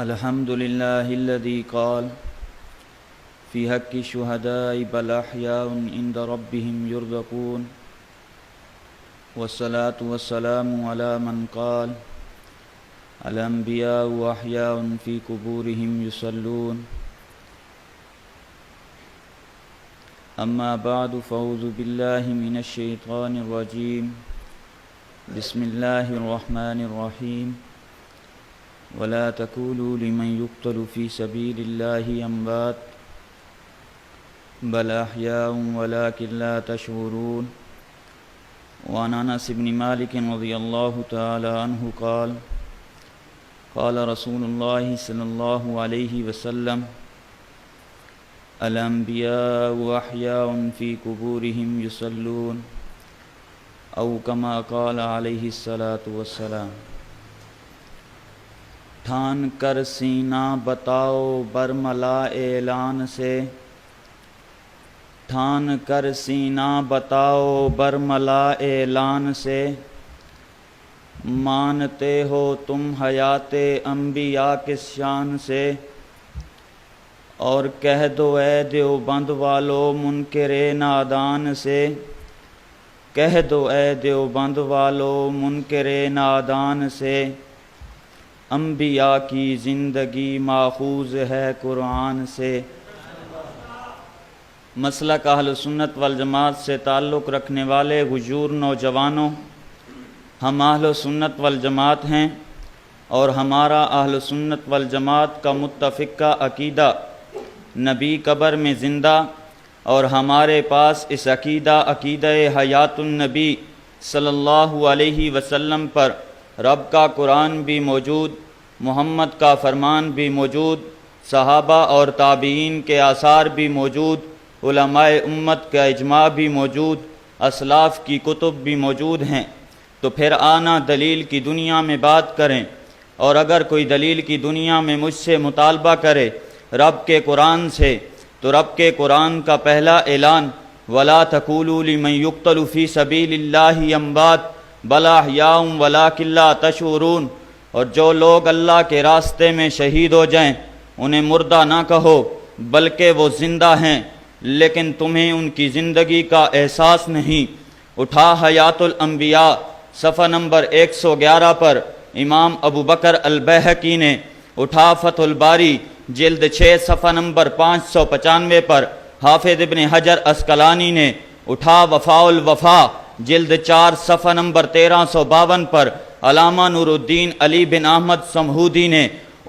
الحمد لله الذي قال في حق الشهداء بل أحياء عند ربهم يرزقون والصلاة والسلام على من قال الأنبياء أحياء في قبورهم يصلون أما بعد فأعوذ بالله من الشيطان الرجيم بسم الله الرحمن الرحيم ولا تقولوا لمن يقتل في سبيل الله أموات بل أحياء ولكن لا تشعرون وعن أنس بن مالك رضي الله تعالى عنه قال قال رسول الله صلى الله عليه وسلم الأنبياء أحياء في قبورهم يصلون أو كما قال عليه الصلاة والسلام۔ ٹھان کر سینہ بتاؤ برملا اعلان سے، ٹھان کر سینہ بتاؤ برملا اعلان سے، مانتے ہو تم حیات انبیاء کس شان سے، اور کہہ دو اے دیوبند والو منکر نادان سے، کہہ دو اے دیوبند والو منکر نادان سے، انبیاء کی زندگی ماخوذ ہے قرآن سے۔ مسلک اہل سنت والجماعت سے تعلق رکھنے والے غیور نوجوانوں، ہم اہل سنت والجماعت ہیں اور ہمارا اہل سنت والجماعت کا متفقہ عقیدہ نبی قبر میں زندہ، اور ہمارے پاس اس عقیدہ حیات النبی صلی اللہ علیہ وسلم پر رب کا قرآن بھی موجود، محمد کا فرمان بھی موجود، صحابہ اور تابعین کے آثار بھی موجود، علماء امت کا اجماع بھی موجود، اسلاف کی کتب بھی موجود ہیں۔ تو پھر آنا دلیل کی دنیا میں بات کریں، اور اگر کوئی دلیل کی دنیا میں مجھ سے مطالبہ کرے رب کے قرآن سے، تو رب کے قرآن کا پہلا اعلان وَلَا تَقُولُوا لِمَن يُقْتَلُ فِي سَبِيلِ اللَّهِ أَمْوَاتٌ بَلْ أَحْيَاءٌ وَلَٰكِن لَّا تَشْعُرُونَ، اور جو لوگ اللہ کے راستے میں شہید ہو جائیں انہیں مردہ نہ کہو بلکہ وہ زندہ ہیں، لیکن تمہیں ان کی زندگی کا احساس نہیں۔ اٹھا حیات الانبیاء صفحہ نمبر 111 پر امام ابو بکر البیہقی نے، اٹھا فتح الباری جلد 6 صفحہ نمبر 595 پر حافظ ابن حجر عسقلانی نے، اٹھا وفاء الوفا جلد 4 صفحہ نمبر 1352 پر علامہ نور الدین علی بن احمد سمہودی نے،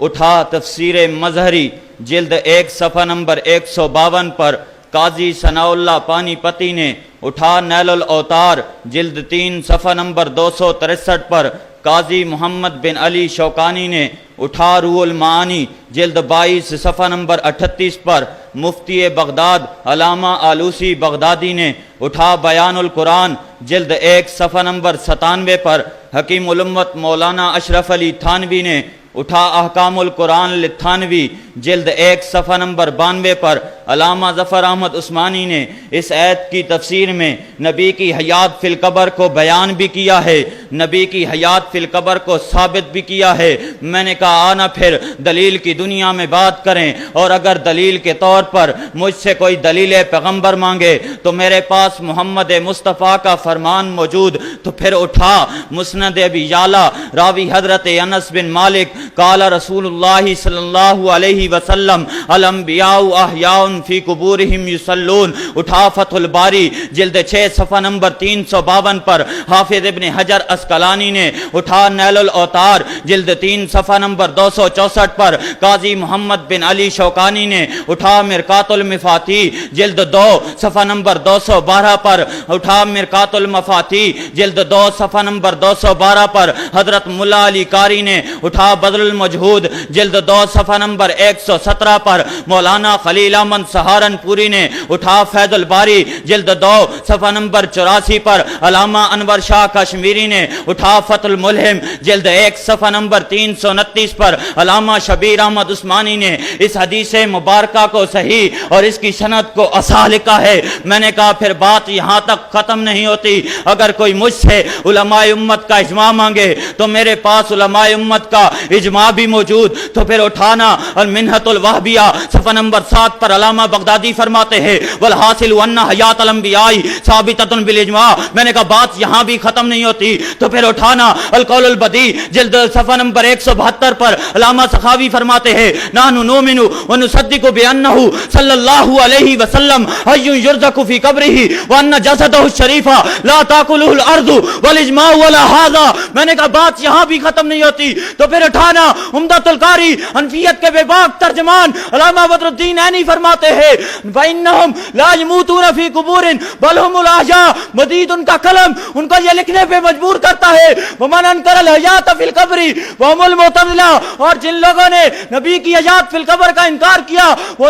اٹھا تفسیر مظہری جلد 1 صفحہ نمبر 152 پر قاضی ثناء اللہ پانی پتی نے، اٹھا نیل الاوتار جلد 3 صفحہ نمبر 263 پر قاضی محمد بن علی شوکانی نے، اٹھا روح المعانی جلد 22 صفحہ نمبر 38 پر مفتی بغداد علامہ آلوسی بغدادی نے، اٹھا بیان القرآن جلد 1 صفحہ نمبر 97 پر حکیم الامت مولانا اشرف علی تھانوی نے، اٹھا احکام القرآن للتھانوی جلد 1 صفحہ نمبر 92 پر علامہ ظفر احمد عثمانی نے اس آیت کی تفسیر میں نبی کی حیات فی القبر کو بیان بھی کیا ہے، نبی کی حیات فی القبر کو ثابت بھی کیا ہے۔ میں نے کہا آنا پھر دلیل کی دنیا میں بات کریں، اور اگر دلیل کے طور پر مجھ سے کوئی دلیل پیغمبر مانگے تو میرے پاس محمد مصطفیٰ کا فرمان موجود، تو پھر اٹھا مسند ابی یعلا راوی حضرت انس بن مالک قال رسول اللہ صلی اللہ علیہ وسلم الانبیاء احیاء فی قبورہم یصلون، اٹھا فتح الباری جلد 6 صفحہ نمبر 352 پر حافظ ابن حجر عسقلانی نے، اٹھا نیل الاوتار جلد 3 صفحہ نمبر 264 پر قاضی محمد بن علی شوکانی نے، اٹھا مرقات المفاتیح جلد 2 صفحہ نمبر 212 پر، اٹھا مرقات المفاتیح جلد 2 صفحہ نمبر 212 پر حضرت ملا علی قاری نے، اٹھا بدل المجہود جلد 2 صفحہ نمبر 117 پر مولانا خلیل احمد سہارنپوری نے، اٹھا فیض الباری جلد 2 صفحہ نمبر 84 پر علامہ انور شاہ کشمیری نے، اٹھا فتح الملہم جلد 1 صفحہ نمبر 329 پر علامہ شبیر احمد عثمانی نے اس حدیث مبارکہ کو صحیح اور اس کی سند کو اصح لکھا ہے۔ میں نے کہا پھر بات یہاں تک ختم نہیں ہوتی، اگر کوئی مجھ سے علماء امت کا اجماع مانگے تو میرے پاس علماء امت کا اجماع بھی موجود، تو پھر اٹھانا۔ المنہۃ الوہبیہ صفحہ نمبر 7 پر علامہ بغدادی فرماتے ہیں والحاصل ان حیات الانبیاء ثابتۃ بالاجماع۔ میں نے کہا بات یہاں بھی ختم نہیں ہوتی، تو پھر اٹھانا القول البدیع جلد صفحہ نمبر 172 پر علامہ سخاوی فرماتے ہیں نحن نؤمن ونصدق بانہ صلی اللہ علیہ وسلم حی یرزق فی قبرہ وان جسدہ الشریف لا تاکلہ الارض والاجماع ولا ھذا۔ میں نے کہا بات یہاں بھی ختم نہیں ہوتی، تو پھر اٹھانا عمدۃ القاری حنفیت کے بے باک ترجمان علامہ بدر الدین عینی فرماتے ہیں فإنہم لا یموتون فی قبور بل ھم الاحیاء۔ مزید ان کا کلم ان کو یہ لکھنے پہ مجبور کرتا ہے ومن انکر الحیات فی القبر وهم المعتزلہ، اور جن لوگوں نے نبی کی حیات فی القبر کا انکار کیا وہ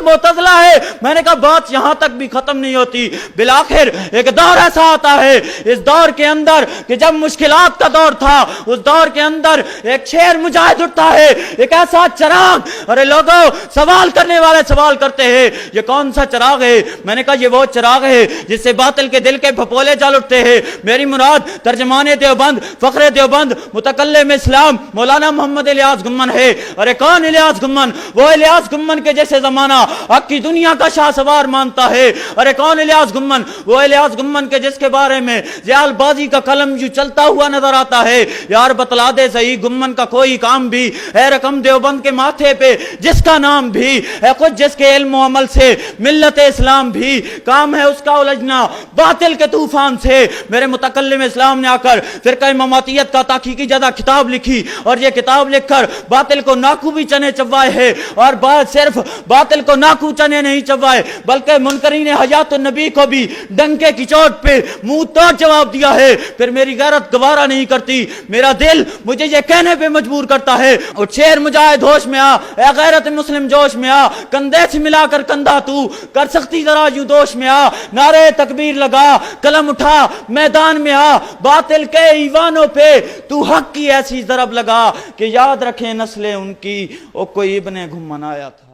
معتزلہ ہے۔ میں نے کہا بات یہاں تک بھی ختم نہیں ہوتی، بالآخر ایک دور ایسا آتا ہے، اس دور کے اندر کہ جب مشکلات کا دور تھا، اس دور کے اندر ایک شیر مجاہد اٹھتا ہے، ایک ایسا چراغ۔ ارے لوگوں، سوال کرنے والے سوال کرتے ہیں یہ کون سا چراغ ہے؟ میں نے کہا یہ وہ چراغ ہے جس سے باطل کے دل کے بھپولے جل اٹھتے ہیں۔ میری مراد ترجمان دیوبند، فخر دیوبند، متکلم اسلام مولانا محمد الیاس گمن ہے۔ ارے کون الیاس گمن؟ وہ الیاس گمن کے جیسے زمانہ حق کی دنیا کا شاہ سوار مانتا ہے۔ ارے کون الیاس گمن؟ وہ الیاس گمن کے جس کے بارے میں زیال بازی کا قلم جو چلتا ہوا نظر آتا ہے۔ یار بتلا دے صحیح گمن کا کوئی کام بھی ہے رقم دیوبند کے ماتھے پہ جس کا نام بھی ہے خود، جس کے علم و عمل سے ملت اسلام بھی کام ہے اس کا الجھنا باطل کے طوفان سے۔ میرے متکلم اسلام نے آ کر فرقہ مماتیت کا تحقیقی جدہ کتاب لکھی، اور یہ کتاب لکھ کر باطل کو ناکو بھی چنے چوائے ہے، اور صرف باطل کو ناکو چنے نہیں چوائے بلکہ منکرین حیات النبی کو بھی ڈنکے کی چوٹ پہ منہ توڑ جواب دیا ہے۔ پھر میری غیرت گوارا نہیں کرتی، میرا دل مجھے یہ کہنے پہ مجبور کرتا ہے اور شیر مجاہد ہوش میں آ، اے غیرت مسلم جوش میں آ، کندھے سے ملا کر کندھا تو کر سکتی ذرا یوں دوش میں آ، نعرے تکبیر لگا، قلم اٹھا، میدان میں آ، باطل کے ایوانوں پہ تو حق کی ایسی ضرب لگا کہ یاد رکھیں نسلیں ان کی، وہ کوئی ابن گھمن آیا تھا۔